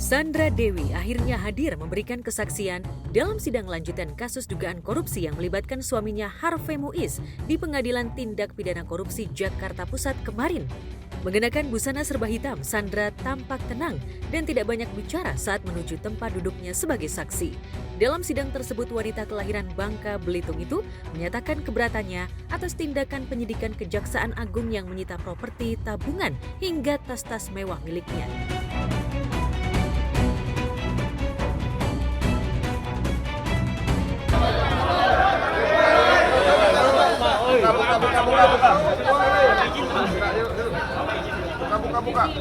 Sandra Dewi akhirnya hadir memberikan kesaksian dalam sidang lanjutan kasus dugaan korupsi yang melibatkan suaminya Harvey Muiz di Pengadilan Tindak Pidana Korupsi Jakarta Pusat kemarin. Mengenakan busana serba hitam, Sandra tampak tenang dan tidak banyak bicara saat menuju tempat duduknya sebagai saksi. Dalam sidang tersebut, wanita kelahiran Bangka, Belitung itu menyatakan keberatannya atas tindakan penyidikan Kejaksaan Agung yang menyita properti tabungan hingga tas-tas mewah miliknya. Buka.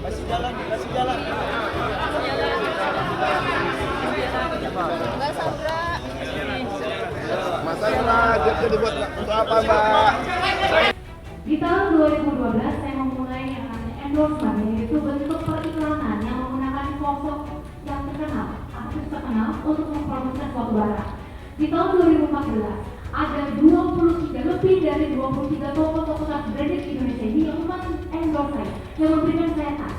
Masih jalan. Mbak Sandra. Mas Sandra, jadi buat untuk apa, Mbak? Di tahun 2012 saya memulai yang namanya endorsement, yaitu bentuk periklanan yang menggunakan sosok yang terkenal, artis terkenal untuk mempromosikan suatu barang. Di tahun 2014 ada lebih dari 23 toko-toko tas branded Indonesia ini yang endorse saya, yang memberikan saya tas.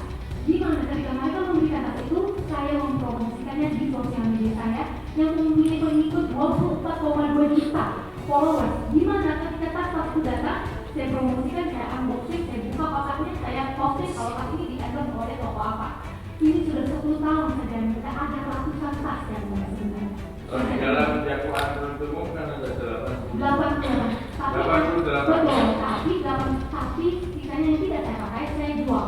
Di mana ketika mereka memberikan tas itu, saya mempromosikannya di sosial media saya yang memiliki pengikut 24,2 juta followers. Di mana ketika tas itu datang, saya promosikan, saya unboxing, saya buka kotaknya, saya posting kalau tas ini di-endorse oleh toko apa. Ini sudah 10 tahun dan ada ratusan tas yang sebenarnya. Di dalam dakwaan penuntut umum kan ada 88. Tapi sisanya yang tidak saya pakai, saya jual.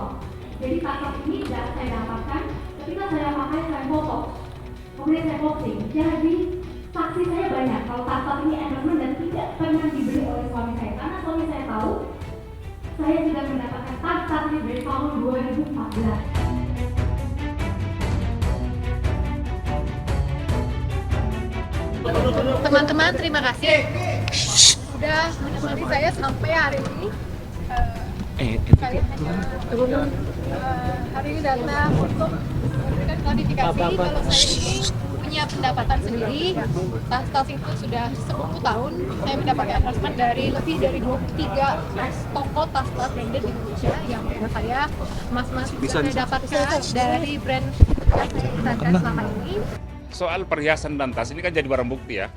Jadi tas ini tidak saya dapatkan, ketika saya pakai saya foto, kemudian saya posting. Jadi saksi saya banyak kalau tas ini endorsement dan tidak pernah dibeli oleh suami saya, karena suami saya tahu saya sudah mendapatkan tas ini dari tahun 2014. Teman-teman, terima kasih sudah menemani saya sampai hari ini. Hari ini datang untuk memberikan klarifikasi kalau saya ini punya pendapatan sendiri. Tas-tas itu sudah 10 tahun saya mendapatkan endorsement dari lebih dari 23 toko tas-tas branded di Indonesia yang menurut saya emas-emas bisa saya dapatkan dari brand yang saya gunakan selama ini. Soal perhiasan dan tas ini kan jadi barang bukti ya,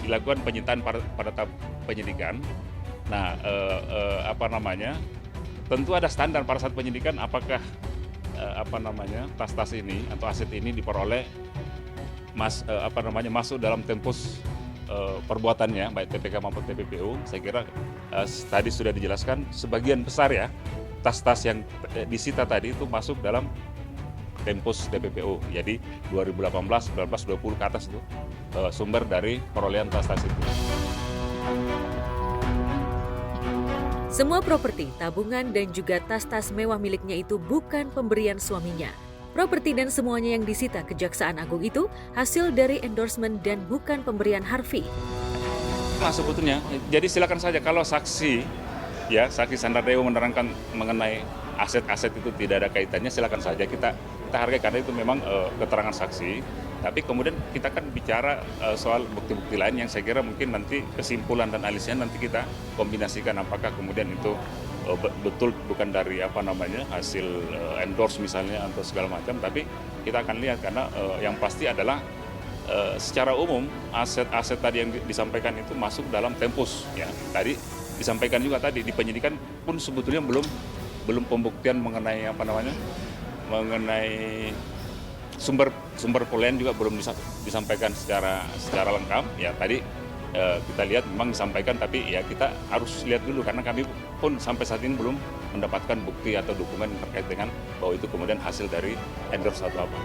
dilakukan penyitaan pada tahap penyidikan. Nah, tentu ada standar pada saat penyidikan apakah tas-tas ini atau aset ini diperoleh masuk dalam tempus perbuatannya baik TPK maupun TPPU. Saya kira tadi sudah dijelaskan sebagian besar ya tas-tas yang disita tadi itu masuk dalam tempus TPPU. Jadi 2018, 19, 20 ke atas itu sumber dari perolehan tas-tas itu. Semua properti, tabungan, dan juga tas-tas mewah miliknya itu bukan pemberian suaminya. Properti dan semuanya yang disita Kejaksaan Agung itu hasil dari endorsement dan bukan pemberian Harvey. Nah sebetulnya, jadi silakan saja kalau saksi Sandra Dewi menerangkan mengenai aset-aset itu tidak ada kaitannya, silakan saja kita hargai karena itu memang keterangan saksi. Tapi kemudian kita kan bicara soal bukti-bukti lain yang saya kira mungkin nanti kesimpulan dan analisnya nanti kita kombinasikan apakah kemudian itu betul bukan dari hasil endorse misalnya atau segala macam. Tapi kita akan lihat karena yang pasti adalah secara umum aset-aset tadi yang disampaikan itu masuk dalam tempus ya. Tadi disampaikan juga tadi di penyidikan pun sebetulnya belum pembuktian mengenai mengenai sumber perolehan juga belum disampaikan secara lengkap ya. Tadi kita lihat memang disampaikan tapi ya kita harus lihat dulu karena kami pun sampai saat ini belum mendapatkan bukti atau dokumen terkait dengan bahwa itu kemudian hasil dari endorse atau apa.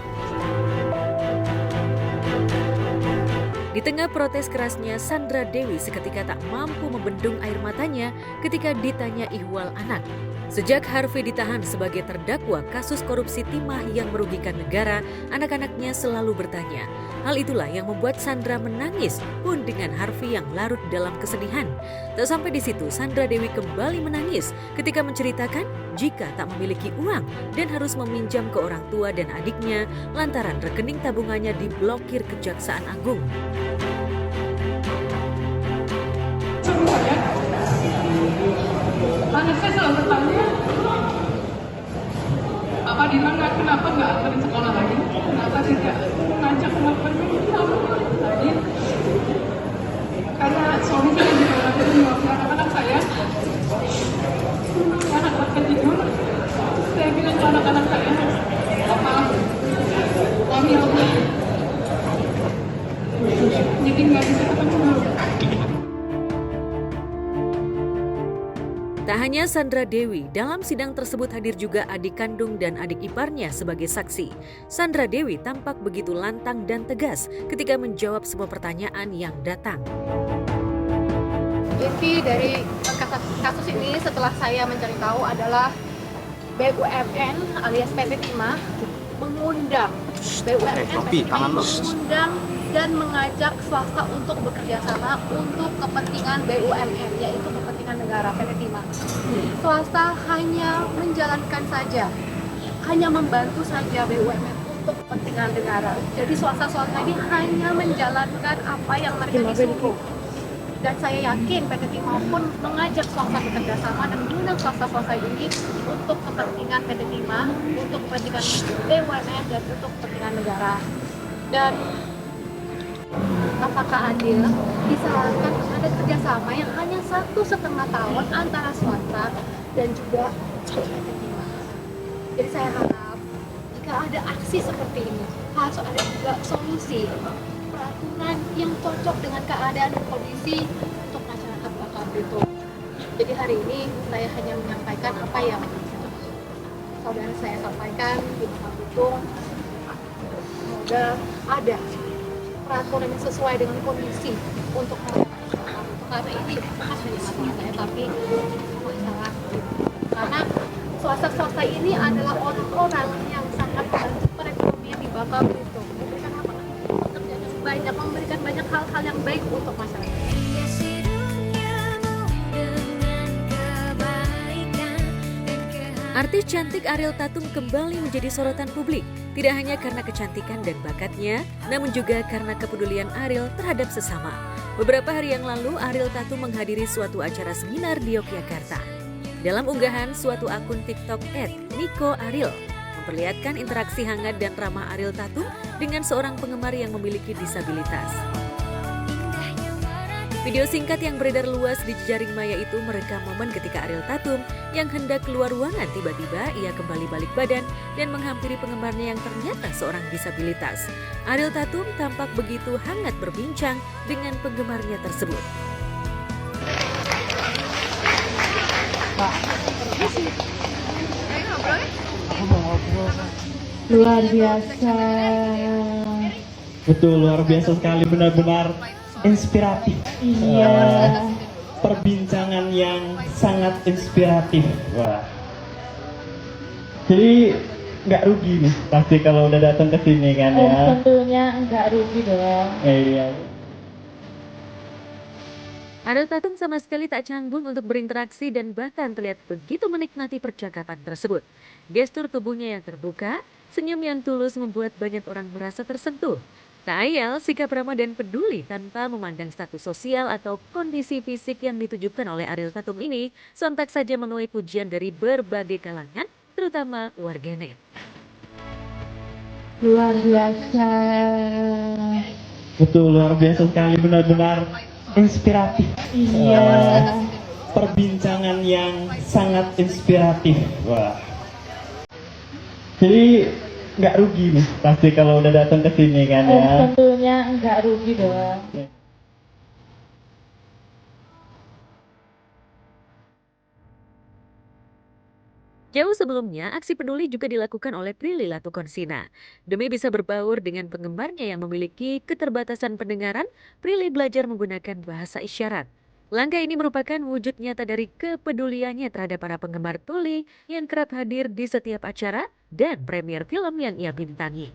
Di tengah protes kerasnya, Sandra Dewi seketika tak mampu membendung air matanya ketika ditanya ihwal anak. Sejak Harvey ditahan sebagai terdakwa kasus korupsi timah yang merugikan negara, anak-anaknya selalu bertanya. Hal itulah yang membuat Sandra menangis pun dengan Harvey yang larut dalam kesedihan. Tak sampai di situ, Sandra Dewi kembali menangis ketika menceritakan jika tak memiliki uang dan harus meminjam ke orang tua dan adiknya lantaran rekening tabungannya diblokir Kejaksaan Agung. Anak saya selalu bertanya, Pak Dirman kenapa nggak anterin sekolah lagi? hanya Sandra Dewi, dalam sidang tersebut hadir juga adik kandung dan adik iparnya sebagai saksi. Sandra Dewi tampak begitu lantang dan tegas ketika menjawab semua pertanyaan yang datang. Inti dari kasus ini setelah saya mencari tahu adalah BUMN alias PT Timah mengundang dan mengajak swasta untuk bekerja sama untuk kepentingan BUMN, yaitu kepentingan negara PT Timah. Swasta hanya menjalankan saja, hanya membantu saja BUMN untuk kepentingan negara. Jadi swasta-swasta ini hanya menjalankan apa yang mereka disuruh. Dan saya yakin PT Timah pun mengajak swasta bekerja sama dan mengundang swasta-swasta ini untuk kepentingan PT Timah, untuk kepentingan BUMN dan untuk kepentingan negara. Dan apakah adil disalahkan ada kerjasama yang hanya 1,5 tahun antara swasta dan juga PT Timah? Jadi saya harap jika ada aksi seperti ini harus ada juga solusi, peraturan yang cocok dengan keadaan dan kondisi untuk masyarakat Bangka Belitung. Jadi hari ini saya hanya menyampaikan apa yang saudara saya sampaikan di Bangka Belitung. Semoga ada peraturan yang sesuai dengan kondisi untuk masyarakat, karena ini bukan hanya masalah saya tapi masalah karena swasta-swasta ini adalah orang-orang yang sangat membantu perekonomian di Bangka Belitung, memberikan pekerjaan yang banyak, memberikan banyak hal-hal yang baik untuk masyarakat. Artis cantik Ariel Tatum kembali menjadi sorotan publik, tidak hanya karena kecantikan dan bakatnya, namun juga karena kepedulian Ariel terhadap sesama. Beberapa hari yang lalu, Ariel Tatum menghadiri suatu acara seminar di Yogyakarta. Dalam unggahan suatu akun TikTok @NikoAriel, memperlihatkan interaksi hangat dan ramah Ariel Tatum dengan seorang penggemar yang memiliki disabilitas. Video singkat yang beredar luas di jejaring maya itu merekam momen ketika Ariel Tatum yang hendak keluar ruangan tiba-tiba ia kembali balik badan dan menghampiri penggemarnya yang ternyata seorang disabilitas. Ariel Tatum tampak begitu hangat berbincang dengan penggemarnya tersebut. Luar biasa. Betul, luar biasa sekali, benar-benar inspiratif. Iya. Perbincangan yang sangat inspiratif. Wah. Jadi nggak rugi nih pasti kalau udah datang ke sini kan ya. Tentunya nggak rugi dong. Iya. Ariel Tatum sama sekali tak canggung untuk berinteraksi dan bahkan terlihat begitu menikmati percakapan tersebut. Gestur tubuhnya yang terbuka, senyum yang tulus membuat banyak orang merasa tersentuh. Tak ayal, sikap ramah dan peduli tanpa memandang status sosial atau kondisi fisik yang ditujukan oleh Ariel Tatum ini sontak saja menuai pujian dari berbagai kalangan, terutama warganet. Luar biasa. Betul, luar biasa sekali, benar-benar inspiratif. Iya. Perbincangan yang sangat inspiratif. Wah. Jadi nggak rugi nih pasti kalau udah datang ke sini kan ya. Tentunya nggak rugi dong. Jauh sebelumnya, aksi peduli juga dilakukan oleh Prilly Latuconsina. Demi bisa berbaur dengan penggemarnya yang memiliki keterbatasan pendengaran, Prilly belajar menggunakan bahasa isyarat. Langkah ini merupakan wujud nyata dari kepeduliannya terhadap para penggemar tuli yang kerap hadir di setiap acara dan premier film yang ia bintangi.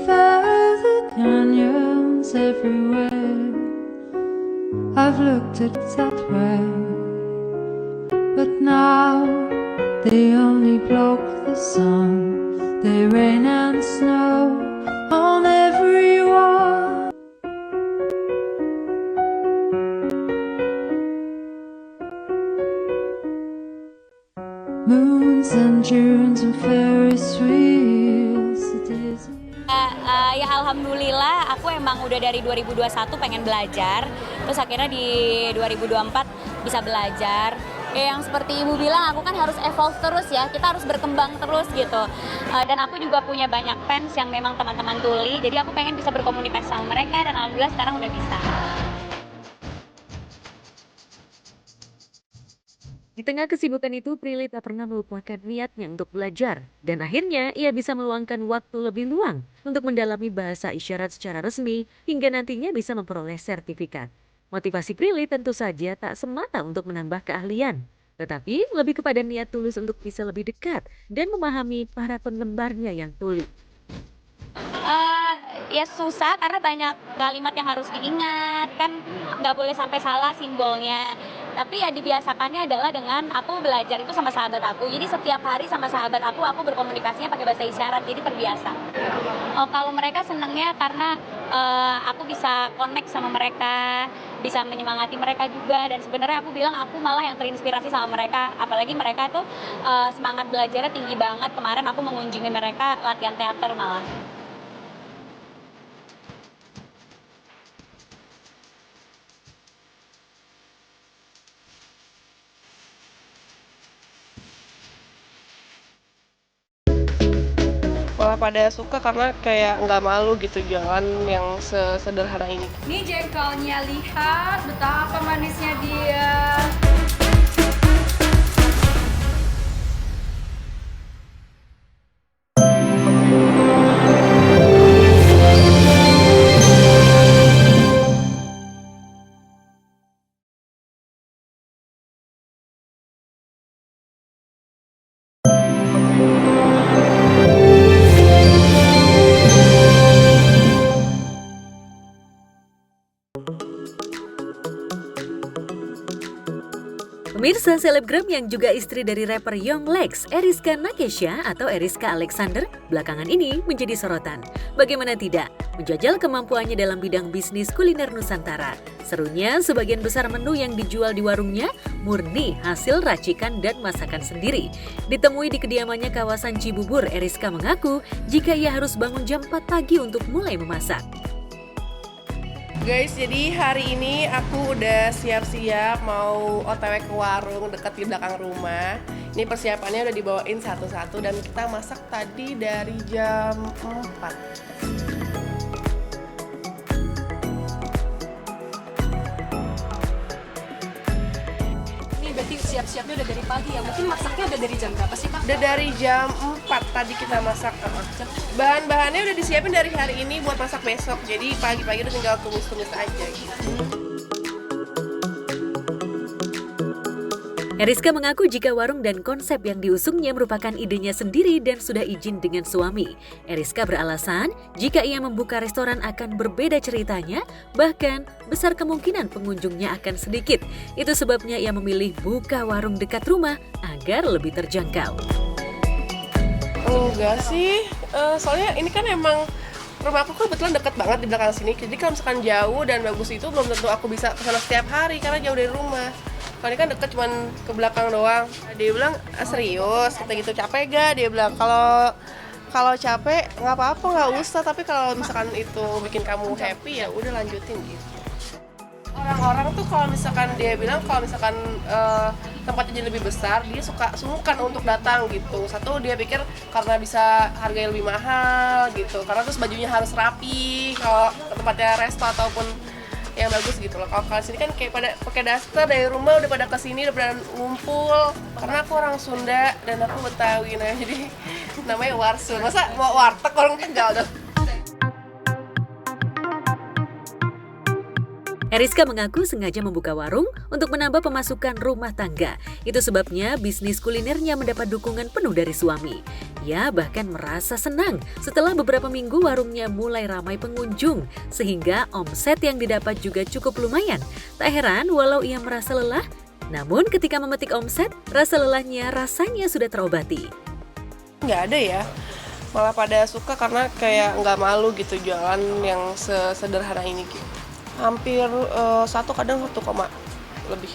Further canyons everywhere, I've looked at that way, but now they only block the sun. They rain and snow on everyone. Moons and Junes and Ferris wheels. Ya alhamdulillah aku emang udah dari 2021 pengen belajar, terus akhirnya di 2024 bisa belajar. Ya yang seperti Ibu bilang, aku kan harus evolve terus ya, kita harus berkembang terus gitu. Dan aku juga punya banyak fans yang memang teman-teman tuli, jadi aku pengen bisa berkomunikasi sama mereka dan alhamdulillah sekarang udah bisa. Di tengah kesibukan itu, Prilly tak pernah melupakan niatnya untuk belajar. Dan akhirnya, ia bisa meluangkan waktu lebih luang untuk mendalami bahasa isyarat secara resmi hingga nantinya bisa memperoleh sertifikat. Motivasi Prilly tentu saja tak semata untuk menambah keahlian, tetapi lebih kepada niat tulus untuk bisa lebih dekat dan memahami para penggemarnya yang tuli. Ya susah karena banyak kalimat yang harus diingat, kan nggak boleh sampai salah simbolnya. Tapi ya dibiasakannya adalah dengan aku belajar itu sama sahabat aku. Jadi setiap hari sama sahabat aku berkomunikasinya pakai bahasa isyarat, jadi terbiasa. Kalau mereka senangnya karena aku bisa connect sama mereka, bisa menyemangati mereka juga. Dan sebenarnya aku bilang aku malah yang terinspirasi sama mereka. Apalagi mereka tuh semangat belajarnya tinggi banget. Kemarin aku mengunjungi mereka latihan teater malah. Malah pada suka karena kayak nggak malu gitu jalan yang sesederhana ini. Ini jengkolnya, lihat betapa manisnya dia. Pemirsa, selebgram yang juga istri dari rapper Young Lex, Eriska Nakesha atau Eriska Alexander, belakangan ini menjadi sorotan. Bagaimana tidak, menjajal kemampuannya dalam bidang bisnis kuliner Nusantara. Serunya, sebagian besar menu yang dijual di warungnya murni hasil racikan dan masakan sendiri. Ditemui di kediamannya kawasan Cibubur, Eriska mengaku jika ia harus bangun jam 4 pagi untuk mulai memasak. Guys, jadi hari ini aku udah siap-siap mau OTW ke warung dekat di belakang rumah. Ini persiapannya udah dibawain satu-satu dan kita masak tadi dari jam 4. Berarti siap-siapnya udah dari pagi ya, mungkin masaknya udah dari jam berapa sih Pak? Udah dari jam 4 tadi kita masak. Bahan-bahannya udah disiapin dari hari ini buat masak besok, jadi pagi-pagi udah tinggal tumis-tumis aja gitu. Eriska mengaku jika warung dan konsep yang diusungnya merupakan idenya sendiri dan sudah izin dengan suami. Eriska beralasan jika ia membuka restoran akan berbeda ceritanya, bahkan besar kemungkinan pengunjungnya akan sedikit. Itu sebabnya ia memilih buka warung dekat rumah agar lebih terjangkau. Enggak sih, soalnya ini kan emang rumah aku kebetulan deket banget di belakang sini. Jadi kalau misalkan jauh dan bagus itu belum tentu aku bisa kesana setiap hari karena jauh dari rumah. Kalau ini kan deket cuman ke belakang doang. Dia bilang serius, kita gitu capek gak? Dia bilang kalau capek nggak apa-apa, nggak usah. Tapi kalau misalkan itu bikin kamu happy ya udah lanjutin gitu. Orang-orang tuh kalau misalkan dia bilang kalau misalkan tempatnya jadi lebih besar, dia suka sungkan untuk datang gitu. Satu dia pikir karena bisa harganya lebih mahal gitu, karena terus bajunya harus rapi kalau tempatnya resto ataupun yang bagus gitu loh. Kalau sini kan kayak pada pakai daster dari rumah udah pada kesini udah pada ngumpul. Karena aku orang Sunda dan aku Betawi, nah jadi namanya warsun. Masa mau warteg orang Tegal dong. Eriska mengaku sengaja membuka warung untuk menambah pemasukan rumah tangga. Itu sebabnya bisnis kulinernya mendapat dukungan penuh dari suami. Ia bahkan merasa senang setelah beberapa minggu warungnya mulai ramai pengunjung, sehingga omset yang didapat juga cukup lumayan. Tak heran walau ia merasa lelah, namun ketika memetik omset, rasa lelahnya rasanya sudah terobati. Nggak ada ya, malah pada suka karena kayak nggak malu gitu jualan yang sederhana ini gitu. Hampir 1 kadang 1, lebih.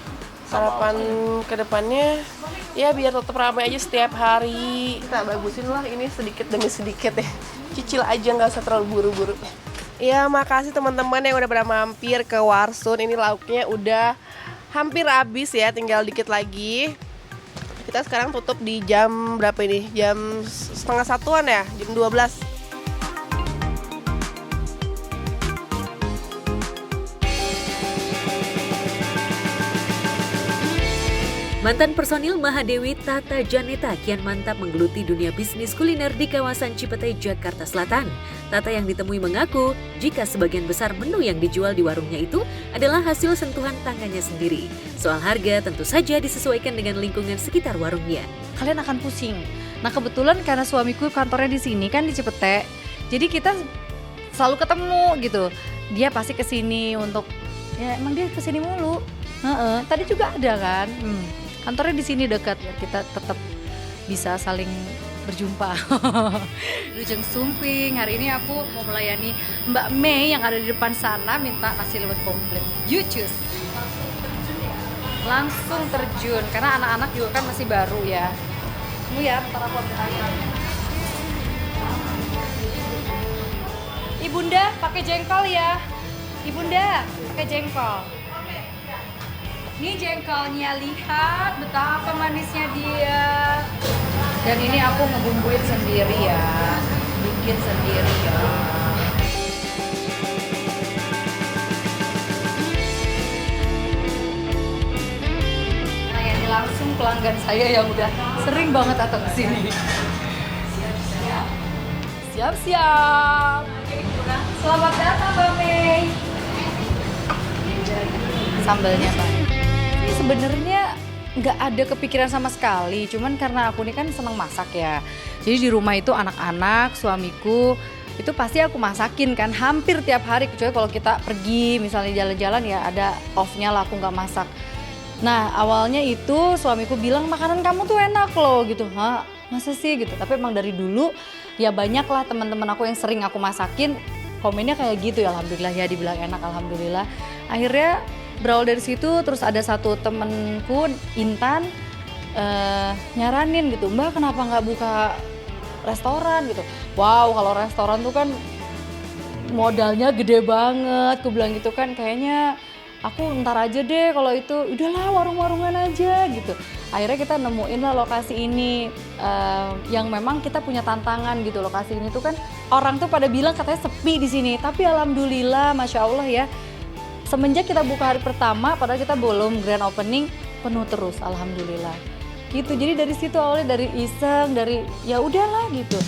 Harapan kedepannya ya biar tetap ramai aja setiap hari. Kita bagusin lah ini sedikit demi sedikit ya. Cicil aja, nggak usah terlalu buru-buru. Ya makasih teman-teman yang udah pada mampir ke Warsun. Ini lauknya udah hampir habis ya, tinggal dikit lagi. Kita sekarang tutup di jam berapa ini? Jam setengah satuan ya, jam 12. Mantan personil Mahadewi Tata Janeta kian mantap menggeluti dunia bisnis kuliner di kawasan Cipete, Jakarta Selatan. Tata yang ditemui mengaku jika sebagian besar menu yang dijual di warungnya itu adalah hasil sentuhan tangannya sendiri. Soal harga tentu saja disesuaikan dengan lingkungan sekitar warungnya. Kalian akan pusing. Nah kebetulan karena suamiku kantornya di sini kan di Cipete, jadi kita selalu ketemu gitu. Dia pasti kesini untuk, ya emang dia kesini mulu. Tadi juga ada kan. Kantornya di sini dekat, ya kita tetap bisa saling berjumpa. Lujeng Sumping, hari ini aku mau melayani Mbak Mei yang ada di depan sana minta nasi liwet komplit. You choose. Langsung terjun, karena anak-anak juga kan masih baru ya. Tunggu ya, bentar aku ambil air. Ibunda pakai jengkol ya. Ibunda pakai jengkol. Ini jengkolnya, lihat betapa manisnya dia. Dan ini aku ngebumbuin sendiri ya, bikin sendiri ya. Nah ini langsung pelanggan saya yang udah sering banget datang ke sini. Siap-siap. Selamat datang Mbak Mei. Sambalnya Pak. Sebenarnya nggak ada kepikiran sama sekali, cuman karena aku ini kan seneng masak ya. Jadi di rumah itu anak-anak, suamiku itu pasti aku masakin kan hampir tiap hari, kecuali kalau kita pergi misalnya jalan-jalan ya ada off-nya lah aku nggak masak. Nah awalnya itu suamiku bilang makanan kamu tuh enak loh gitu, hah masa sih gitu. Tapi emang dari dulu ya banyak lah teman-teman aku yang sering aku masakin komennya kayak gitu ya, alhamdulillah ya dibilang enak, alhamdulillah. Akhirnya berawal dari situ, terus ada satu temenku Intan nyaranin gitu, Mbak kenapa nggak buka restoran gitu. Wow kalau restoran tuh kan modalnya gede banget, aku bilang gitu kan, kayaknya aku ntar aja deh kalau itu, udahlah warung-warungan aja gitu. Akhirnya kita nemuin lah lokasi ini yang memang kita punya tantangan gitu. Lokasi ini tuh kan orang tuh pada bilang katanya sepi di sini, tapi alhamdulillah masya Allah ya. Semenjak kita buka hari pertama, padahal kita belum grand opening, penuh terus, alhamdulillah. Gitu. Jadi dari situ awalnya dari iseng, dari ya udahlah gitu.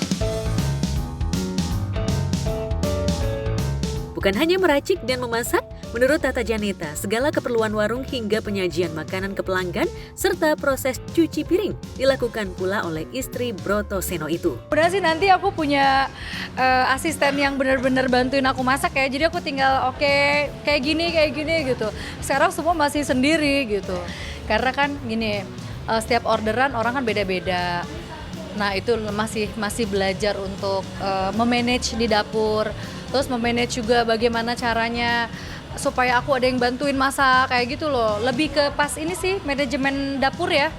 Bukan hanya meracik dan memasak, menurut Tata Janeta, segala keperluan warung hingga penyajian makanan ke pelanggan serta proses cuci piring dilakukan pula oleh istri Broto Seno itu. Udah sih nanti aku punya asisten yang benar-benar bantuin aku masak ya. Jadi aku tinggal kayak gini gitu. Sekarang semua masih sendiri gitu. Karena kan gini, setiap orderan orang kan beda-beda. Nah itu masih belajar untuk memanage di dapur. Terus memanage juga bagaimana caranya supaya aku ada yang bantuin masak kayak gitu loh. Lebih ke pas ini sih manajemen dapur ya.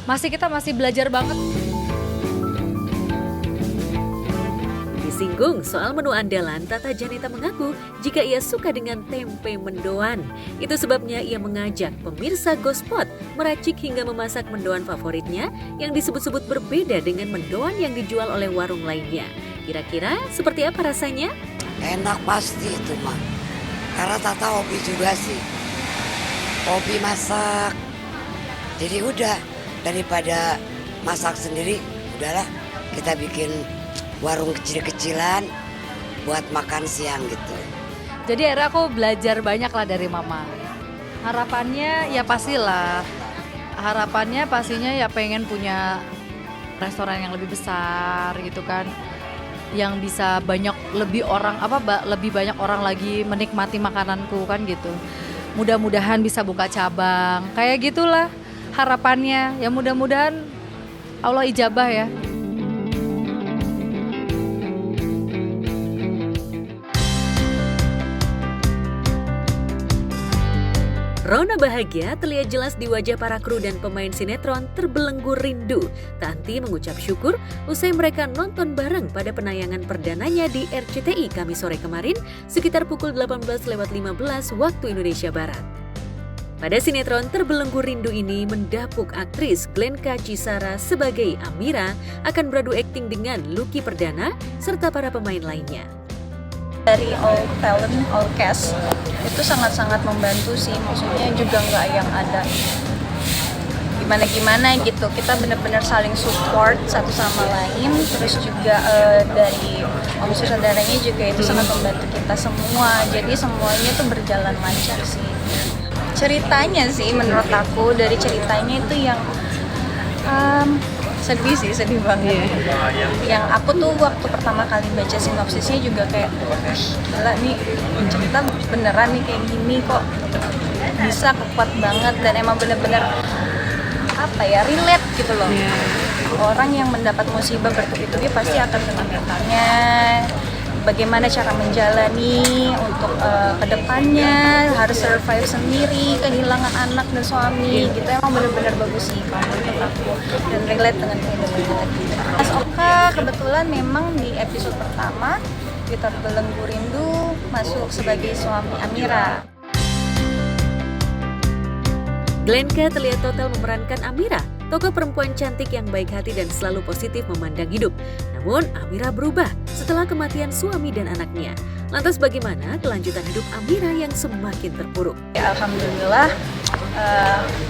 Kita masih belajar banget. Disinggung soal menu andalan, Tata Janeta mengaku jika ia suka dengan tempe mendoan. Itu sebabnya ia mengajak pemirsa Gospot meracik hingga memasak mendoan favoritnya yang disebut-sebut berbeda dengan mendoan yang dijual oleh warung lainnya. Kira-kira seperti apa rasanya? Enak pasti itu mah, karena Tata hobi juga sih, hobi masak. Jadi udah, daripada masak sendiri, udahlah kita bikin warung kecil-kecilan buat makan siang gitu. Jadi akhirnya aku belajar banyak lah dari mama. Harapannya ya pastilah, harapannya pastinya ya pengen punya restoran yang lebih besar gitu kan. Yang bisa lebih banyak orang lagi menikmati makananku kan gitu. Mudah-mudahan bisa buka cabang, kayak gitulah harapannya. Ya mudah-mudahan Allah ijabah ya. Rona bahagia terlihat jelas di wajah para kru dan pemain sinetron terbelenggu rindu. Tak henti mengucap syukur usai mereka nonton bareng pada penayangan perdananya di RCTI Kamis sore kemarin sekitar pukul 18.15 waktu Indonesia Barat. Pada sinetron Terbelenggu Rindu ini mendapuk aktris Glenka Cisara sebagai Amira akan beradu akting dengan Lucky Perdana serta para pemain lainnya. Dari all talent, all cast itu sangat-sangat membantu sih, maksudnya juga nggak yang ada gimana-gimana gitu, kita benar-benar saling support satu sama lain, terus juga dari om sutradaranya juga itu sangat membantu kita semua, jadi semuanya tuh berjalan lancar sih. Ceritanya sih menurut aku, dari ceritanya itu yang sedih banget. Yang aku tuh waktu pertama kali baca sinopsisnya juga kayak gila nih, cerita beneran nih kayak gini kok bisa kuat banget, dan emang bener-bener apa ya, relate gitu loh. Orang yang mendapat musibah bertubi-tubi pasti akan kena mentalnya, bagaimana cara menjalani untuk kedepannya, harus survive sendiri, kehilangan anak dan suami gitu. Emang benar-benar bagus sih menurut aku, dan relate dengan kehidupan kita. Mas Oka kebetulan memang di episode pertama di Terbelenggu Rindu masuk sebagai suami Amira. Glenka terlihat total memerankan Amira, tokoh perempuan cantik yang baik hati dan selalu positif memandang hidup. Namun Amira berubah setelah kematian suami dan anaknya. Lantas bagaimana kelanjutan hidup Amira yang semakin terpuruk? Alhamdulillah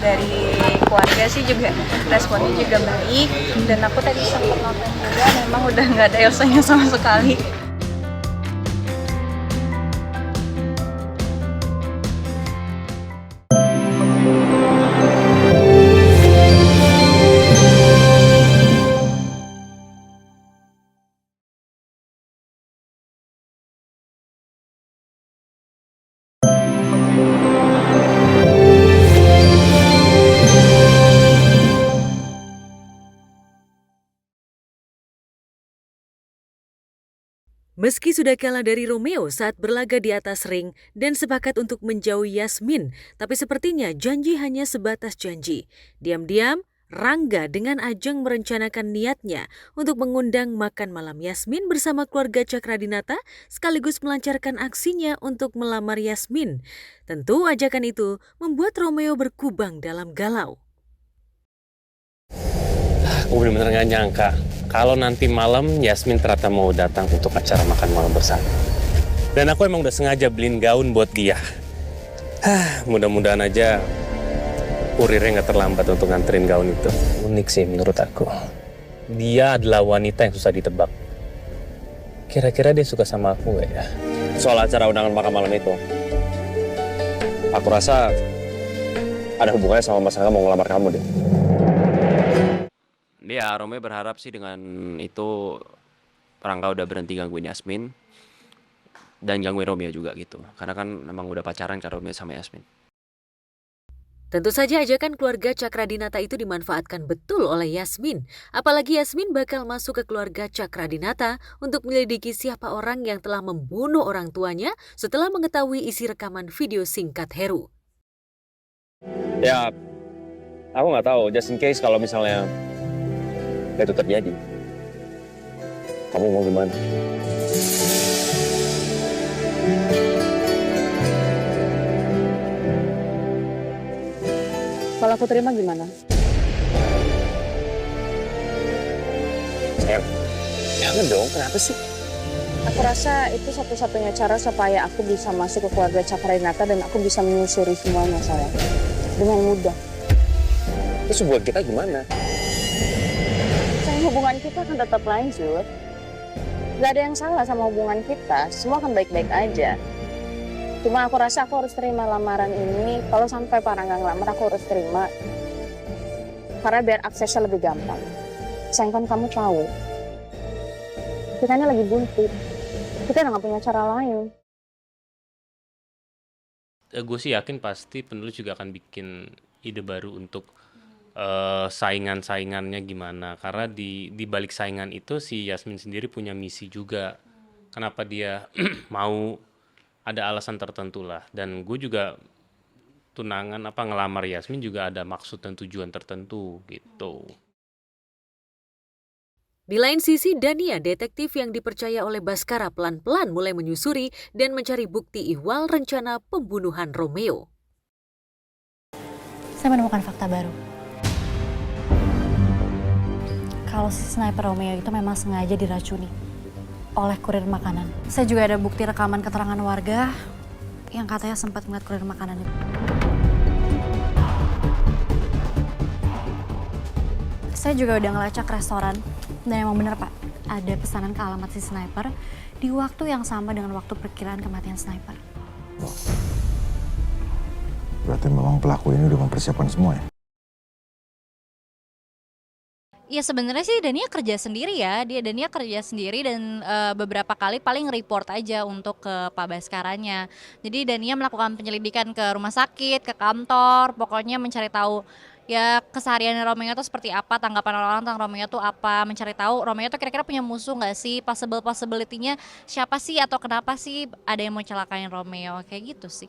dari keluarga sih juga responnya juga baik, dan aku tadi sempat nonton juga, memang udah nggak ada Elsanya sama sekali. Meski sudah kalah dari Romeo saat berlaga di atas ring dan sepakat untuk menjauhi Yasmin, tapi sepertinya janji hanya sebatas janji. Diam-diam, Rangga dengan Ajeng merencanakan niatnya untuk mengundang makan malam Yasmin bersama keluarga Cakradinata sekaligus melancarkan aksinya untuk melamar Yasmin. Tentu ajakan itu membuat Romeo berkubang dalam galau. Aku benar-benar gak nyangka kalau nanti malam Yasmin ternyata mau datang untuk acara makan malam bersama. Dan aku emang udah sengaja beliin gaun buat dia. Mudah-mudahan aja kurirnya gak terlambat untuk nganterin gaun itu. Unik sih menurut aku. Dia adalah wanita yang susah ditebak. Kira-kira dia suka sama aku gak ya? Soal acara undangan makan malam itu, aku rasa ada hubungannya sama Mas Angga mau ngelamar kamu deh. Ya, Romeo berharap sih dengan itu Rangga udah berhenti gangguin Yasmin dan gangguin Romeo juga gitu. Karena kan memang udah pacaran kan Romeo sama Yasmin. Tentu saja ajakan keluarga Cakradinata itu dimanfaatkan betul oleh Yasmin. Apalagi Yasmin bakal masuk ke keluarga Cakradinata untuk menyelidiki siapa orang yang telah membunuh orang tuanya setelah mengetahui isi rekaman video singkat Heru. Ya, aku nggak tahu. Just in case kalau misalnya itu terjadi, kamu mau gimana? Kalau aku terima gimana? Sayang, jangan dong, kenapa sih? Aku rasa itu satu-satunya cara supaya aku bisa masuk ke keluarga Cakradinata dan aku bisa menyusuri semuanya, sayang. Dengan mudah. Terus buat kita gimana? Hubungan kita akan tetap lanjut. Gak ada yang salah sama hubungan kita. Semua akan baik-baik aja. Cuma aku rasa aku harus terima lamaran ini. Kalau sampai Pak Rangga ngelamar, aku harus terima. Karena biar aksesnya lebih gampang. Sayang, kan kamu tahu. Kita ini lagi buntu. Kita udah gak punya cara lain. Gue sih yakin pasti penulis juga akan bikin ide baru untuk saingan-saingannya gimana, karena di balik saingan itu si Yasmin sendiri punya misi juga, kenapa dia mau, ada alasan tertentu lah, dan gue juga tunangan ngelamar Yasmin juga ada maksud dan tujuan tertentu gitu. Di lain sisi, Dania, detektif yang dipercaya oleh Baskara, pelan-pelan mulai menyusuri dan mencari bukti ihwal rencana pembunuhan Romeo. saya menemukan fakta baru. Kalau si sniper Romeo itu memang sengaja diracuni oleh kurir makanan. Saya juga ada bukti rekaman keterangan warga yang katanya sempat melihat kurir makanan itu. Saya juga udah ngelacak restoran dan emang bener Pak, ada pesanan ke alamat si sniper di waktu yang sama dengan waktu perkiraan kematian sniper. Berarti memang pelaku ini udah mempersiapkan semua ya? Ya sebenarnya sih Dania kerja sendiri ya, Dania kerja sendiri dan beberapa kali paling report aja untuk ke Pak Baskaranya. Jadi Dania melakukan penyelidikan ke rumah sakit, ke kantor, pokoknya mencari tahu ya keseharian Romeo itu seperti apa, tanggapan orang-orang tentang Romeo itu apa, mencari tahu Romeo itu kira-kira punya musuh nggak sih, possibility-nya siapa sih atau kenapa sih ada yang mau celakain Romeo, kayak gitu sih.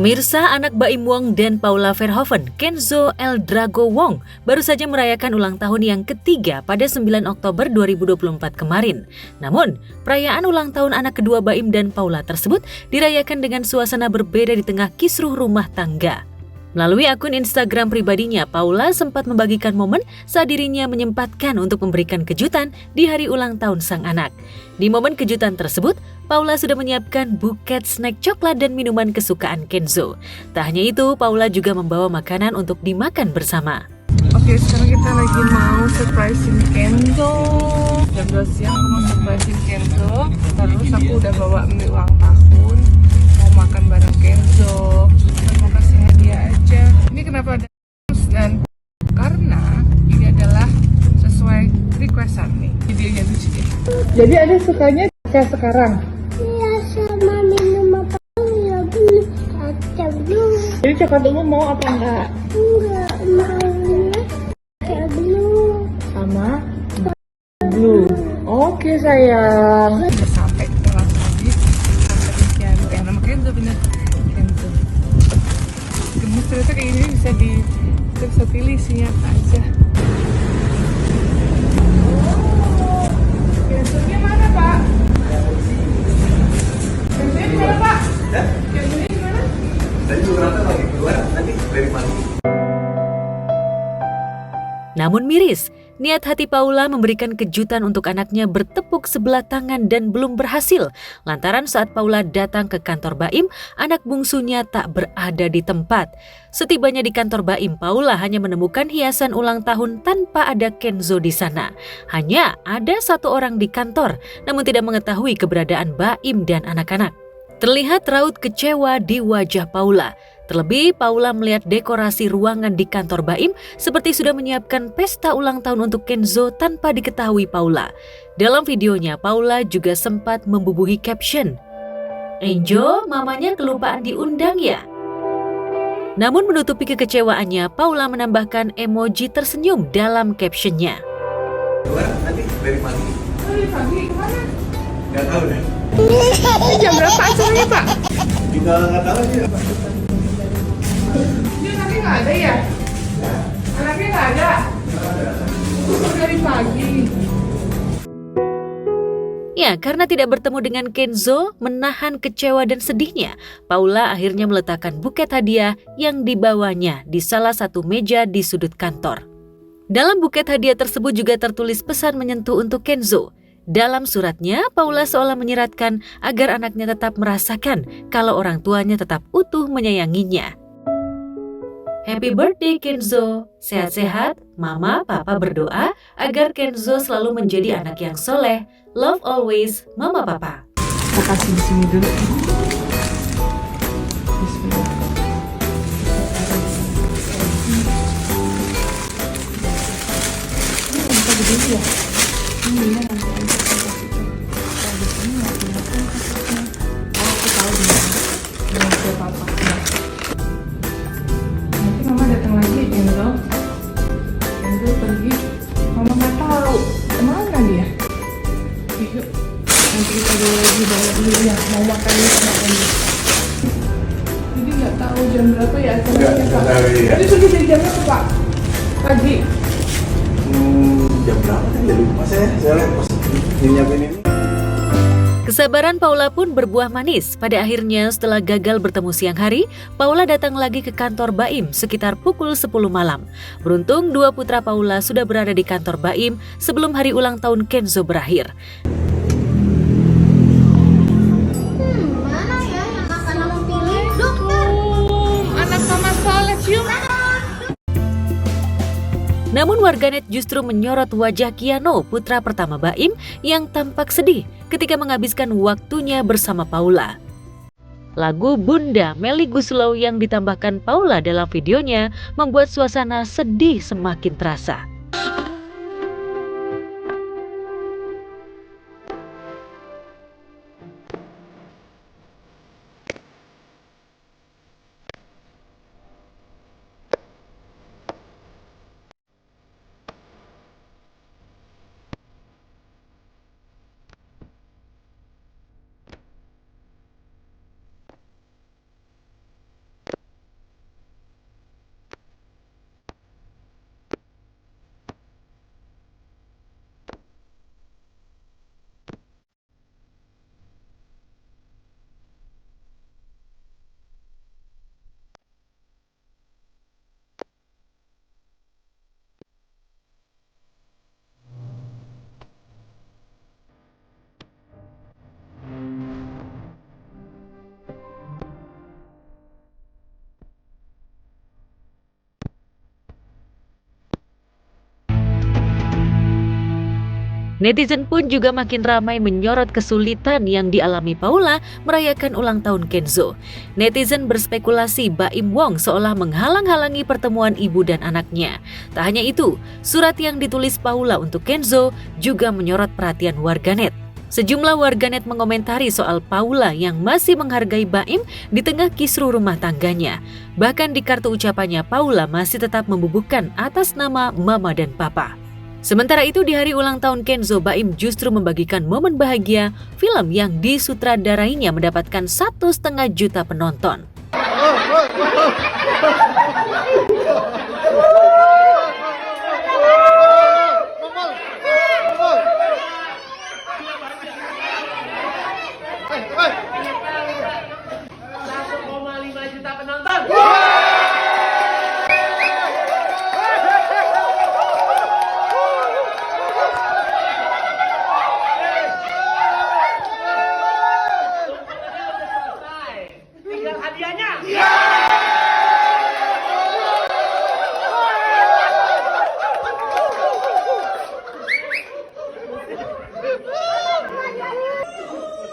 Pemirsa, anak Baim Wong dan Paula Verhoeven, Kenzo El Drago Wong, baru saja merayakan ulang tahun yang ketiga pada 9 Oktober 2024 kemarin. Namun, perayaan ulang tahun anak kedua Baim dan Paula tersebut dirayakan dengan suasana berbeda di tengah kisruh rumah tangga. Melalui akun Instagram pribadinya, Paula sempat membagikan momen saat dirinya menyempatkan untuk memberikan kejutan di hari ulang tahun sang anak. Di momen kejutan tersebut, Paula sudah menyiapkan buket snack coklat dan minuman kesukaan Kenzo. Tak hanya itu, Paula juga membawa makanan untuk dimakan bersama. Oke, sekarang kita lagi mau surprisein Kenzo. Jam 2 siang aku mau surprisein Kenzo. Terus aku udah bawa mie ulang tahun, mau makan bareng Kenzo. Mau kasih hadiah aja. Ini kenapa ada dan karena ini adalah sesuai requestan nih. Videonya lucu deh. Jadi ada sukanya kayak sekarang. Iya, sama minum apa ya dulu kacang dulu. Jadi coklat dulu mau apa enggak? Enggak maunya kayak dulu. Sama blue. Oke sayang. Udah sampai pulang lagi. Sampai sekian. Nama Kenzo bener. Kenzo. Gemes ternyata kayak gini bisa pilih isinya apa aja. Kenzonya mana Pak? Kenzonya di mana Pak? Kenzonya di mana? Tadi juga lagi keluar, nanti dari pagi. Namun miris, niat hati Paula memberikan kejutan untuk anaknya bertepuk sebelah tangan dan belum berhasil. Lantaran saat Paula datang ke kantor Baim, anak bungsunya tak berada di tempat. Setibanya di kantor Baim, Paula hanya menemukan hiasan ulang tahun tanpa ada Kenzo di sana. Hanya ada satu orang di kantor, namun tidak mengetahui keberadaan Baim dan anak-anak. Terlihat raut kecewa di wajah Paula. Terlebih, Paula melihat dekorasi ruangan di kantor Baim seperti sudah menyiapkan pesta ulang tahun untuk Kenzo tanpa diketahui Paula. Dalam videonya, Paula juga sempat membubuhi caption, "Enjo, mamanya kelupaan diundang ya?" Namun menutupi kekecewaannya, Paula menambahkan emoji tersenyum dalam captionnya. Keluar, nanti dari pagi. Dari pagi kemana? Nggak tahu deh. Ini jam berapa acaranya Pak? Juga nggak tahu sih. Dia anaknya nggak ada ya? Anaknya nggak ada? Dari pagi. Ya, karena tidak bertemu dengan Kenzo, menahan kecewa dan sedihnya, Paula akhirnya meletakkan buket hadiah yang dibawanya di salah satu meja di sudut kantor. Dalam buket hadiah tersebut juga tertulis pesan menyentuh untuk Kenzo. Dalam suratnya, Paula seolah menyiratkan agar anaknya tetap merasakan kalau orang tuanya tetap utuh menyayanginya. Happy birthday Kenzo, sehat-sehat, mama, papa berdoa agar Kenzo selalu menjadi anak yang soleh. Love always, mama, papa. Kita kasih di sini dulu. Bismillah. Ini bisa begini ya? Ini ya nanti aja kita kasih. Kalau di sini nggak punya kan kasihnya. Oh, aku tahu di mana. Ke papa. Nanti mama datang lagi, Kenzo. Kenzo pergi. Mama nggak tahu kemana dia. Yuk, nanti kita lagi bawa dulu ya. Mau makan sama Kenzo. Jadi nggak tahu jam berapa ya acaranya Pak. Jadi pergi dari jam berapa Pak? Pagi. Jam berapa kan ya lupa saya pas nyiapin ini. Kesabaran Paula pun berbuah manis. Pada akhirnya setelah gagal bertemu siang hari, Paula datang lagi ke kantor Baim sekitar pukul 10 malam. Beruntung dua putra Paula sudah berada di kantor Baim sebelum hari ulang tahun Kenzo berakhir. Mana ya yang akan kamu pilih? Dokter. Anak Mama Soleh, cium. Namun warganet justru menyorot wajah Kiano, putra pertama Baim, yang tampak sedih ketika menghabiskan waktunya bersama Paula. Lagu Bunda Melly Goeslaw yang ditambahkan Paula dalam videonya membuat suasana sedih semakin terasa. Netizen pun juga makin ramai menyorot kesulitan yang dialami Paula merayakan ulang tahun Kenzo. Netizen berspekulasi Baim Wong seolah menghalang-halangi pertemuan ibu dan anaknya. Tak hanya itu, surat yang ditulis Paula untuk Kenzo juga menyorot perhatian warganet. Sejumlah warganet mengomentari soal Paula yang masih menghargai Baim di tengah kisruh rumah tangganya. Bahkan di kartu ucapannya, Paula masih tetap membubuhkan atas nama Mama dan Papa. Sementara itu di hari ulang tahun Kenzo, Baim justru membagikan momen bahagia film yang disutradarainya mendapatkan 1,5 juta penonton.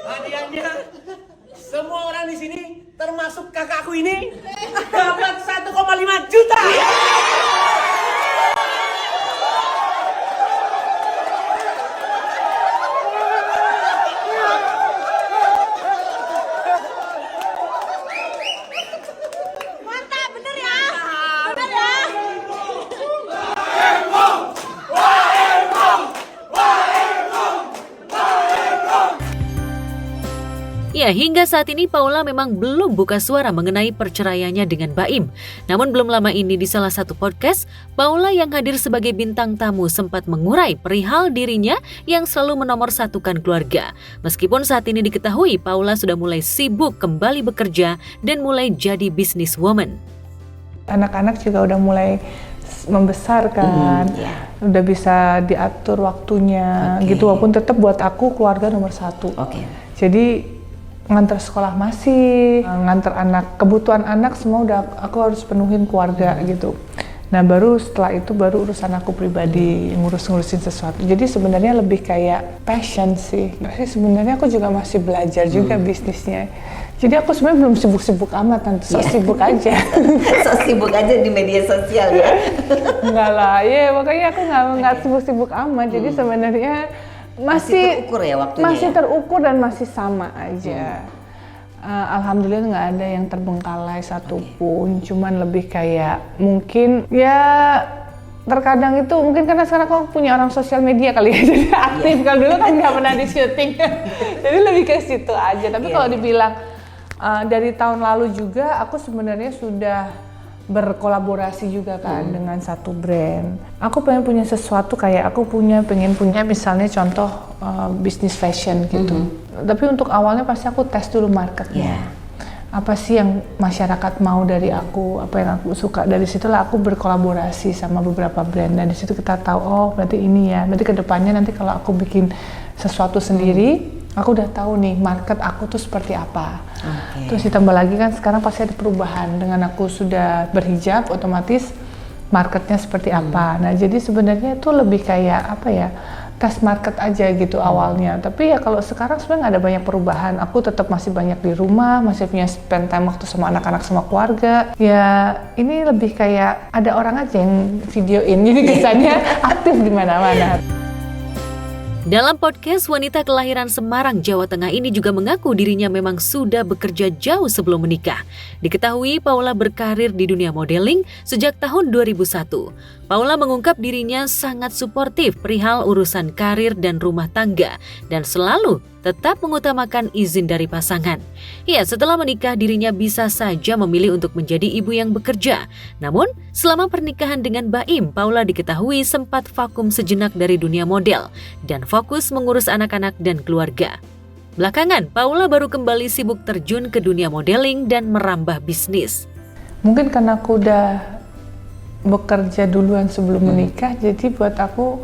Hadiahnya semua orang di sini termasuk kakakku ini dapat 1,5 juta. Mantap, bener ya? Bener ya? Ya, hingga saat ini Paula memang belum buka suara mengenai perceraiannya dengan Baim. Namun belum lama ini di salah satu podcast, Paula yang hadir sebagai bintang tamu sempat mengurai perihal dirinya yang selalu menomorsatukan keluarga. Meskipun saat ini diketahui Paula sudah mulai sibuk kembali bekerja dan mulai jadi businesswoman. Anak-anak juga udah mulai membesar kan, udah bisa diatur waktunya gitu, walaupun tetap buat aku keluarga nomor satu. Jadi ngantar sekolah masih, ngantar anak, kebutuhan anak semua udah aku harus penuhin keluarga gitu. Nah baru setelah itu baru urusan aku pribadi, ngurusin sesuatu. Jadi sebenarnya lebih kayak passion sih. Sebenarnya aku juga masih belajar juga bisnisnya. Jadi aku sebenarnya belum sibuk-sibuk amat, tante. Sibuk aja. Sibuk aja di media sosial ya? Enggak lah, ya makanya aku nggak sibuk-sibuk amat. Jadi sebenarnya masih terukur ya waktunya. Masih terukur dan masih sama aja. Alhamdulillah nggak ada yang terbengkalai satupun, cuman lebih kayak mungkin ya terkadang itu mungkin karena sekarang aku punya orang sosial media kali ya, jadi aktif. Kalau dulu kan nggak pernah di syuting, jadi lebih ke situ aja. Tapi kalau dibilang dari tahun lalu juga aku sebenarnya sudah berkolaborasi juga kan dengan satu brand. Aku pengen punya sesuatu kayak pengen punya misalnya contoh bisnis fashion gitu. Tapi untuk awalnya pasti aku tes dulu marketnya. Apa sih yang masyarakat mau dari aku, apa yang aku suka. Dari situlah aku berkolaborasi sama beberapa brand. Dan di situ kita tahu, oh berarti ini ya. Berarti kedepannya nanti kalau aku bikin sesuatu sendiri, aku udah tahu nih market aku tuh seperti apa. Terus ditambah lagi kan sekarang pasti ada perubahan. Dengan aku sudah berhijab, otomatis marketnya seperti apa. Nah jadi sebenarnya itu lebih kayak apa ya, tes market aja gitu awalnya. Tapi ya kalau sekarang sebenarnya nggak ada banyak perubahan. Aku tetap masih banyak di rumah, masih punya spend time waktu sama anak-anak, sama keluarga. Ya ini lebih kayak ada orang aja yang videoin, jadi kesannya aktif di mana-mana. Dalam podcast, wanita kelahiran Semarang, Jawa Tengah ini juga mengaku dirinya memang sudah bekerja jauh sebelum menikah. Diketahui Paula berkarir di dunia modeling sejak tahun 2001. Paula mengungkap dirinya sangat suportif perihal urusan karir dan rumah tangga dan selalu tetap mengutamakan izin dari pasangan. Ya, setelah menikah dirinya bisa saja memilih untuk menjadi ibu yang bekerja. Namun, selama pernikahan dengan Baim, Paula diketahui sempat vakum sejenak dari dunia model dan fokus mengurus anak-anak dan keluarga. Belakangan, Paula baru kembali sibuk terjun ke dunia modeling dan merambah bisnis. Mungkin karena aku udah bekerja duluan sebelum menikah, jadi buat aku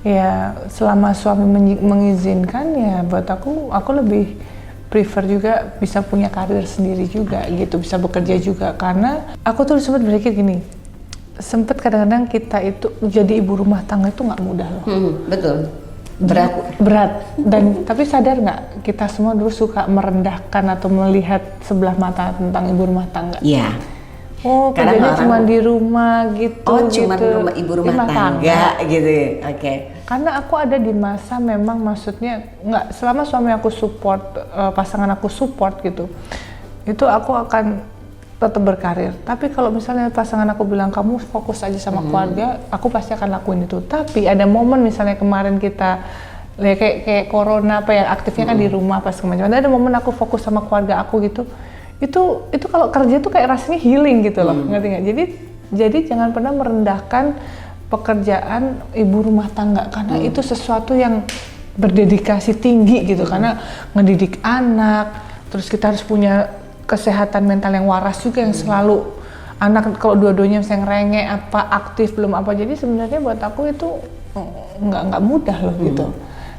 ya selama suami mengizinkan ya buat aku lebih prefer juga bisa punya karir sendiri juga gitu, bisa bekerja juga. Karena aku tuh sempat berpikir gini, sempat kadang-kadang kita itu jadi ibu rumah tangga itu nggak mudah loh. Betul. Berat. Dan tapi sadar nggak, kita semua dulu suka merendahkan atau melihat sebelah mata tentang ibu rumah tangga. Iya. Oh, kerjanya cuma di rumah gitu. Oh, cuma ibu rumah tangga gitu. Oke. Karena aku ada di masa memang maksudnya nggak, selama suami aku support, pasangan aku support gitu, itu aku akan tetap berkarir. Tapi kalau misalnya pasangan aku bilang kamu fokus aja sama keluarga, aku pasti akan lakuin itu. Tapi ada momen misalnya kemarin kita kayak corona apa ya, aktifnya kan di rumah pas kemarin. Ada momen aku fokus sama keluarga aku gitu. Itu kalau kerja tuh kayak rasanya healing gitu loh, ngerti nggak? Jadi jangan pernah merendahkan pekerjaan ibu rumah tangga karena itu sesuatu yang berdedikasi tinggi gitu, karena ngedidik anak, terus kita harus punya kesehatan mental yang waras juga, yang selalu anak kalau dua-duanya misalnya ngerengek apa aktif belum apa, jadi sebenarnya buat aku itu nggak mudah loh gitu.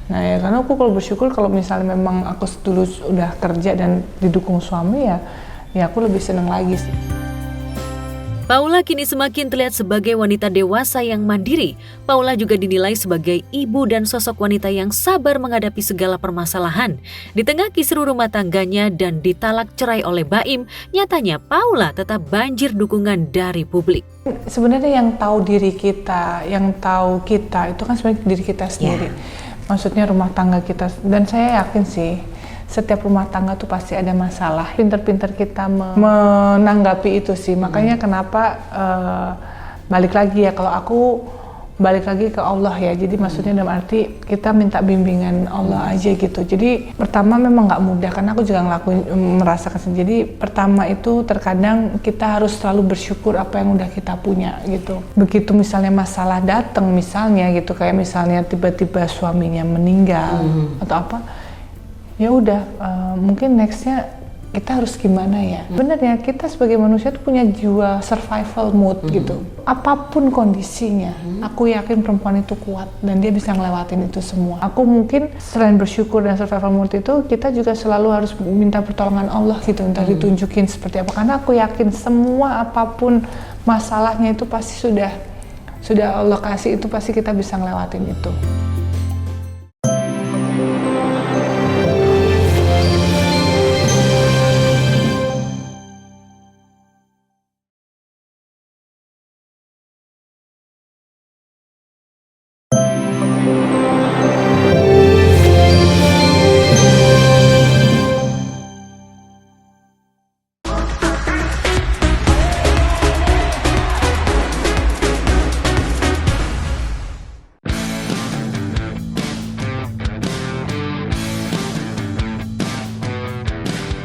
Nah ya karena aku kalau bersyukur kalau misalnya memang aku dulu udah kerja dan didukung suami ya aku lebih seneng lagi sih. Paula kini semakin terlihat sebagai wanita dewasa yang mandiri. Paula juga dinilai sebagai ibu dan sosok wanita yang sabar menghadapi segala permasalahan. Di tengah kisruh rumah tangganya dan ditalak cerai oleh Baim, nyatanya Paula tetap banjir dukungan dari publik. Sebenarnya yang tahu diri kita, yang tahu kita itu kan sebenarnya diri kita sendiri. Maksudnya rumah tangga kita, dan saya yakin sih setiap rumah tangga tuh pasti ada masalah. Pinter-pinter kita menanggapi itu sih. Makanya kenapa balik lagi ya, kalau aku balik lagi ke Allah ya. Jadi maksudnya dalam arti kita minta bimbingan Allah aja gitu. Jadi pertama memang nggak mudah karena aku juga merasakan sendiri. Jadi pertama itu terkadang kita harus selalu bersyukur apa yang udah kita punya gitu. Begitu misalnya masalah datang misalnya gitu, kayak misalnya tiba-tiba suaminya meninggal atau apa, ya udah mungkin nextnya kita harus gimana ya. Bener ya, kita sebagai manusia tuh punya jiwa survival mode gitu. Apapun kondisinya, aku yakin perempuan itu kuat dan dia bisa ngelewatin itu semua. Aku mungkin selain bersyukur dan survival mode itu, kita juga selalu harus minta pertolongan Allah gitu, entah ditunjukin seperti apa. Karena aku yakin semua apapun masalahnya itu pasti sudah Allah kasih, itu pasti kita bisa ngelewatin itu.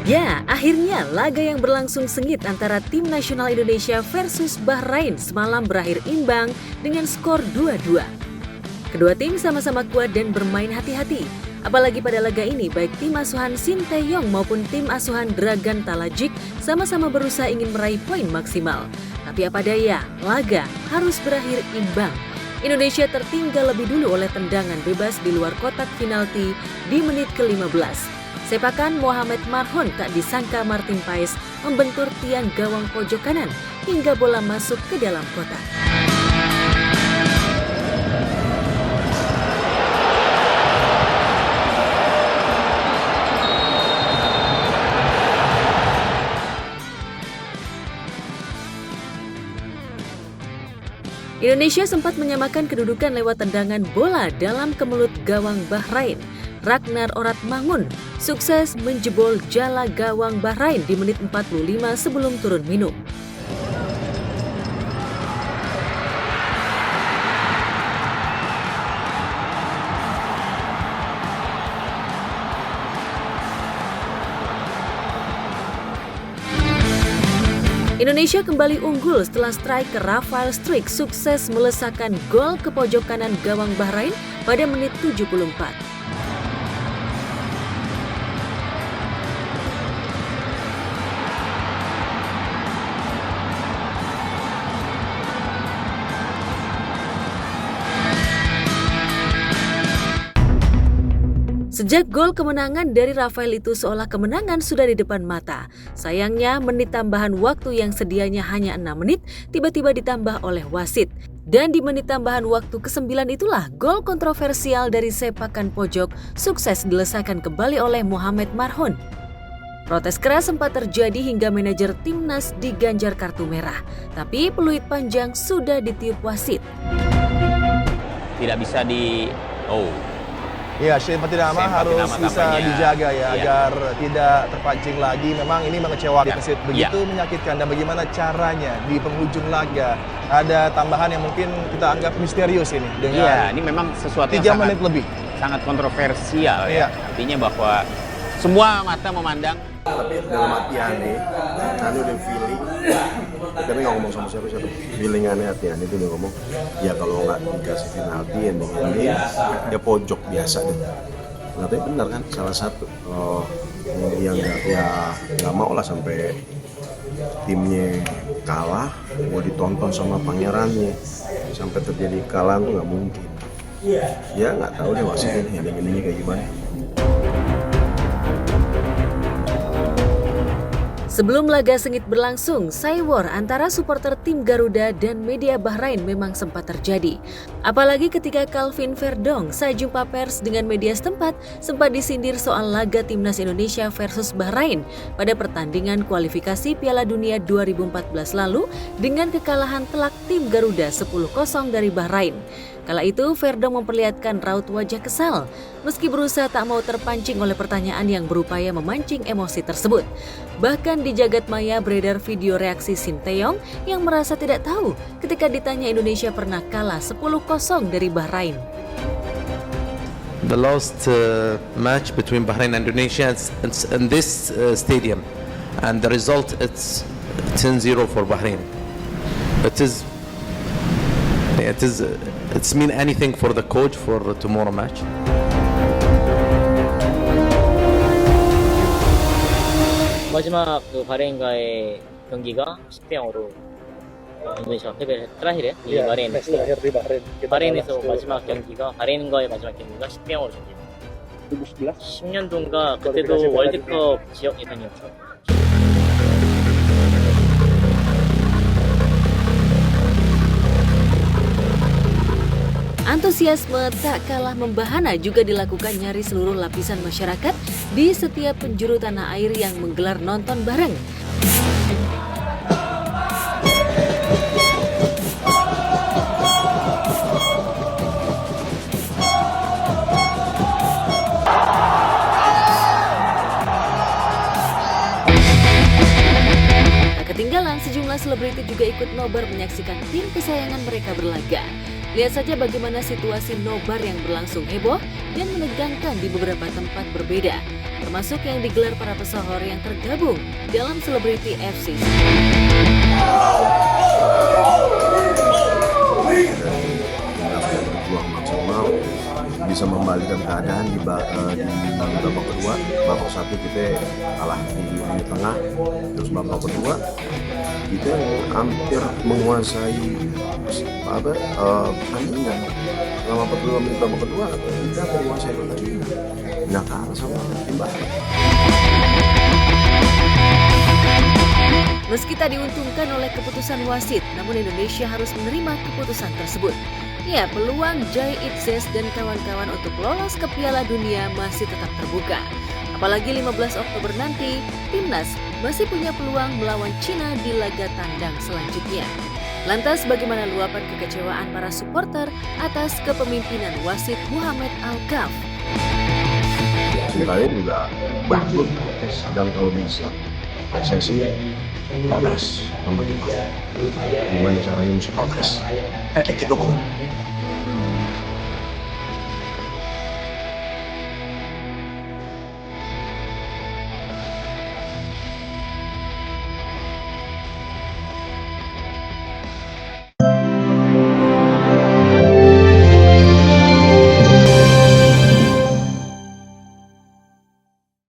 Ya, akhirnya laga yang berlangsung sengit antara tim nasional Indonesia versus Bahrain semalam berakhir imbang dengan skor 2-2. Kedua tim sama-sama kuat dan bermain hati-hati. Apalagi pada laga ini, baik tim asuhan Sinteyong maupun tim asuhan Dragan Talajik sama-sama berusaha ingin meraih poin maksimal. Tapi apa daya, laga harus berakhir imbang. Indonesia tertinggal lebih dulu oleh tendangan bebas di luar kotak penalti di menit ke-15. Sepakan Mohamed Marhon tak disangka Martin Paes membentur tiang gawang pojok kanan hingga bola masuk ke dalam kotak. Indonesia sempat menyamakan kedudukan lewat tendangan bola dalam kemelut gawang Bahrain. Ragnar Oratmangun sukses menjebol jala gawang Bahrain di menit 45 sebelum turun minum. Indonesia kembali unggul setelah striker Rafael Struijk sukses melesakkan gol ke pojok kanan gawang Bahrain pada menit 74. Sejak gol kemenangan dari Rafael itu seolah kemenangan sudah di depan mata. Sayangnya menit tambahan waktu yang sedianya hanya 6 menit tiba-tiba ditambah oleh wasit. Dan di menit tambahan waktu ke-9 itulah gol kontroversial dari sepakan pojok sukses dilesakkan kembali oleh Mohamed Marhon. Protes keras sempat terjadi hingga manajer timnas diganjar kartu merah. Tapi peluit panjang sudah ditiup wasit. Tidak bisa Iya, Shane Patinama harus bisa dijaga ya, agar tidak terpancing lagi. Memang ini mengecewakan, begitu menyakitkan. Dan bagaimana caranya di penghujung laga ada tambahan yang mungkin kita anggap misterius ini. Iya, ini memang sesuatu yang 3 menit lebih. Sangat kontroversial ya. Artinya bahwa semua mata memandang. Tapi dalam hati aneh, Anu udah feeling. Kami nggak ngomong sama siapa-siapa. Feeling aneh hati aneh itu udah ngomong. Ya kalau nggak dikasih penalti ini, ya pojok biasa deh. Tapi benar kan salah satu. Yang nggak mau lah sampai timnya kalah, mau ditonton sama pangerannya, sampai terjadi kekalahan tuh nggak mungkin. Ya nggak tahu deh wasitnya ini kayak gimana. Sebelum laga sengit berlangsung, saywar antara supporter tim Garuda dan media Bahrain memang sempat terjadi. Apalagi ketika Calvin Verdong saat jumpa pers dengan media setempat sempat disindir soal laga timnas Indonesia versus Bahrain pada pertandingan kualifikasi Piala Dunia 2014 lalu dengan kekalahan telak tim Garuda 10-0 dari Bahrain. Kala itu, Verdong memperlihatkan raut wajah kesal, meski berusaha tak mau terpancing oleh pertanyaan yang berupaya memancing emosi tersebut. Bahkan di jagat maya beredar video reaksi Sinteyong yang merasa tidak tahu ketika ditanya Indonesia pernah kalah 10-0 dari Bahrain. The last match between Bahrain and Indonesia in this stadium, and the result it's 10-0 for Bahrain. It's mean anything for the coach for tomorrow match. 마지막 그 바레인과의 경기가 10대0으로 인도네시아가 패배를 했더라 이래. 이 바레인에서 마지막 경기가 바레인과의 마지막 경기가 10대0으로 전개됐습니다. 10년도인가 그때도 월드컵 지역 예선이었죠. Antusiasme tak kalah membahana juga dilakukan nyaris seluruh lapisan masyarakat di setiap penjuru tanah air yang menggelar nonton bareng. Tak ketinggalan, sejumlah selebriti juga ikut nobar menyaksikan tim kesayangan mereka berlaga. Lihat saja bagaimana situasi nobar yang berlangsung heboh dan menegangkan di beberapa tempat berbeda, termasuk yang digelar para pesohor yang tergabung dalam Celebrity FC. Berjuang maksimal bisa membalikan keadaan di babak kedua. Babak satu kita kalah di tengah, terus babak kedua kita hampir menguasai pertandingan. Selama 42 menit babak kedua kita menguasai pertandingan. Nah, kalah sama tim Bahrain. Meski tak diuntungkan oleh keputusan wasit, namun Indonesia harus menerima keputusan tersebut. Ya, peluang Jai Itzes dan kawan-kawan untuk lolos ke Piala Dunia masih tetap terbuka. Apalagi 15 Oktober nanti, Timnas masih punya peluang melawan Cina di laga tandang selanjutnya. Lantas bagaimana luapan kekecewaan para supporter atas kepemimpinan wasit Muhammad Al-Kaf? Sebenarnya juga bagus dan kalau bisa PSSI protes nomor 2. Gimana caranya bisa protes? Kita dukung.